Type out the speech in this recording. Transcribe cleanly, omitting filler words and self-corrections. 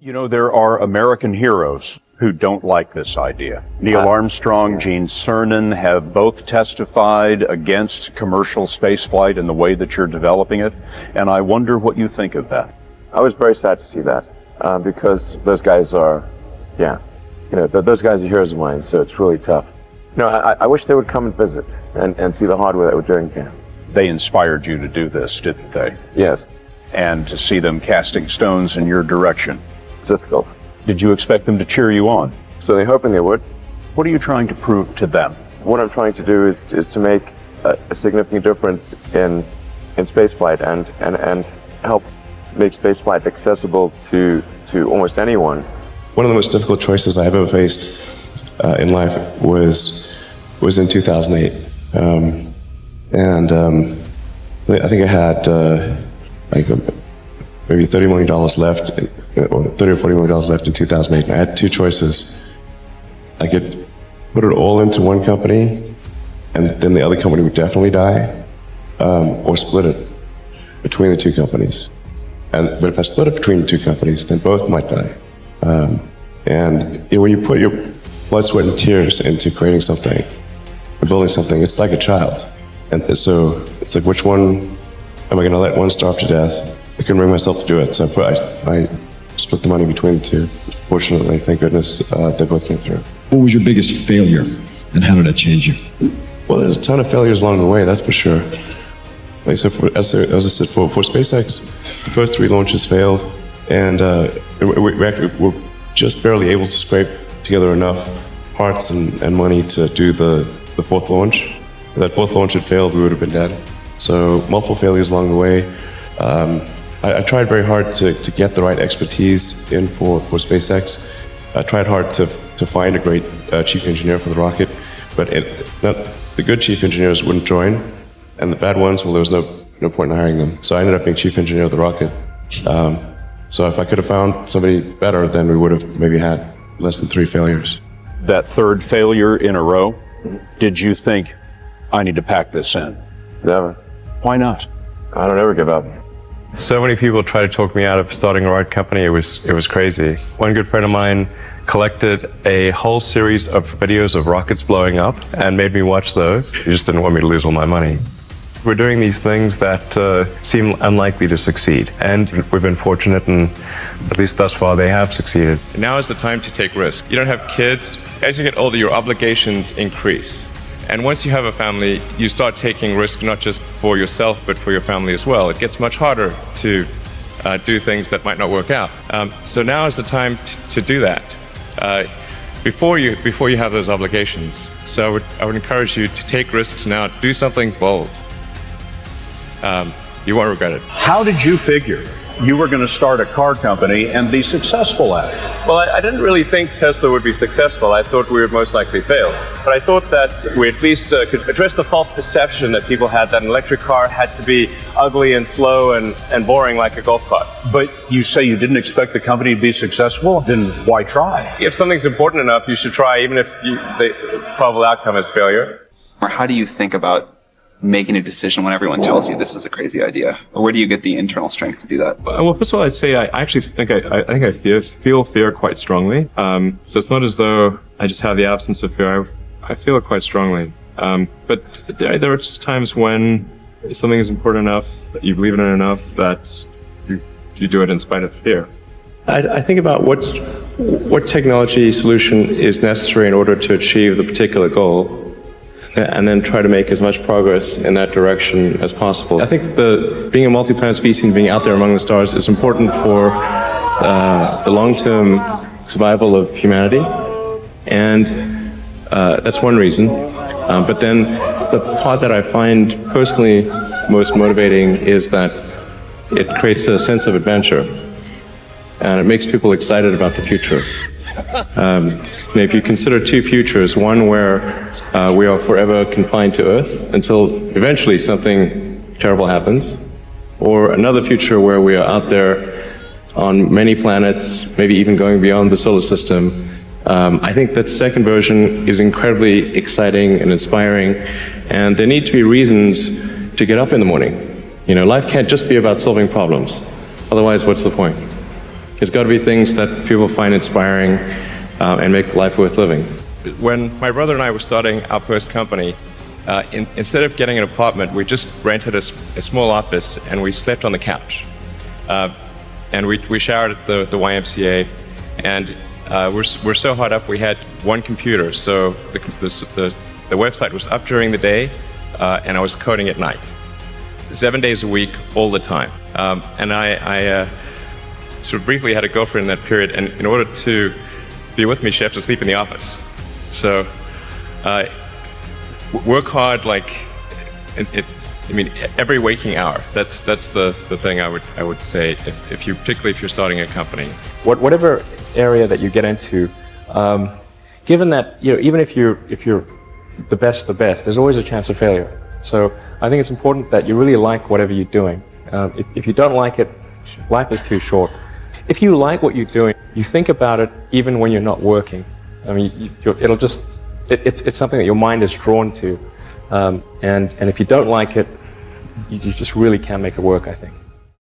You know, there are American heroes who don't like this idea. Neil Armstrong, Gene Cernan have both testified against commercial spaceflight and the way that you're developing it, and I wonder what you think of that. I was very sad to see that, because those guys are, those guys are heroes of mine, so it's really tough. I wish they would come and visit and see the hardware that we're doing here. They inspired you to do this, didn't they? Yes. And to see them casting stones in your direction. It's difficult. Did you expect them to cheer you on? So they're hoping they would. What are you trying to prove to them? What I'm trying to do is to make a significant difference in spaceflight and help make spaceflight accessible to almost anyone. One of the most difficult choices I have ever faced in life was in 2008. I think I had maybe $30 million left, or $30 or $40 million left in 2008. And I had two choices. I could put it all into one company, and then the other company would definitely die, or split it between the two companies. But if I split it between the two companies, then both might die. When you put your blood, sweat, and tears into creating something, or building something, it's like a child. And so it's like, which one am I going to let one starve to death? I couldn't bring myself to do it, so I split the money between the two. Fortunately, thank goodness, they both came through. What was your biggest failure, and how did that change you? Well, there's a ton of failures along the way, that's for sure. Like, so as I said, for SpaceX, the first 3 launches failed, and we're just barely able to scrape together enough parts and money to do the 4th launch. If that 4th launch had failed, we would have been dead. So multiple failures along the way. I tried very hard to get the right expertise in for SpaceX. I tried hard to find a great chief engineer for the rocket, but the good chief engineers wouldn't join, and the bad ones, well, there was no point in hiring them. So I ended up being chief engineer of the rocket. So if I could have found somebody better, then we would have maybe had less than 3 failures. That 3rd failure in a row, did you think, I need to pack this in? Never. Why not? I don't ever give up. So many people try to talk me out of starting a rocket company. It was crazy. One good friend of mine collected a whole series of videos of rockets blowing up and made me watch those. He just didn't want me to lose all my money. We're doing these things that seem unlikely to succeed, and we've been fortunate, and at least thus far they have succeeded. Now is the time to take risks. You don't have kids. As you get older, your obligations increase. And once you have a family, you start taking risks not just for yourself, but for your family as well. It gets much harder to do things that might not work out. So now is the time to do that before you have those obligations. So I would encourage you to take risks now. Do something bold. You won't regret it. How did you figure you were going to start a car company and be successful at it? Well, I didn't really think Tesla would be successful. I thought we would most likely fail. But I thought that we at least could address the false perception that people had that an electric car had to be ugly and slow and boring like a golf cart. But you say you didn't expect the company to be successful, then why try? If something's important enough, you should try, even if the probable outcome is failure. Or how do you think about making a decision when everyone tells you this is a crazy idea? Or where do you get the internal strength to do that? Well, first of all, I'd say I actually think I feel fear quite strongly. So it's not as though I just have the absence of fear. I feel it quite strongly. But there are just times when something is important enough, that you believe in it enough, that you do it in spite of the fear. I think about what technology solution is necessary in order to achieve the particular goal, and then try to make as much progress in that direction as possible. I think being a multi-planet species and being out there among the stars is important for the long-term survival of humanity, and that's one reason. But then the part that I find personally most motivating is that it creates a sense of adventure, and it makes people excited about the future. If you consider 2 futures, one where we are forever confined to Earth until eventually something terrible happens, or another future where we are out there on many planets, maybe even going beyond the solar system, I think that second version is incredibly exciting and inspiring, and there need to be reasons to get up in the morning. Life can't just be about solving problems. Otherwise, what's the point? It's got to be things that people find inspiring and make life worth living. When my brother and I were starting our first company, instead of getting an apartment, we just rented a small office and we slept on the couch. And we showered at the YMCA, and we're so hot up we had one computer, so the website was up during the day, and I was coding at night, 7 days a week, all the time. And I sort of briefly had a girlfriend in that period, and in order to be with me, she had to sleep in the office. So work hard, like every waking hour. That's the thing I would say particularly if you're starting a company. Whatever area that you get into, given that even if you're the best, there's always a chance of failure. So I think it's important that you really like whatever you're doing. If you don't like it, life is too short. If you like what you're doing, you think about it even when you're not working. I mean, it's something that your mind is drawn to, and if you don't like it, you just really can't make it work, I think.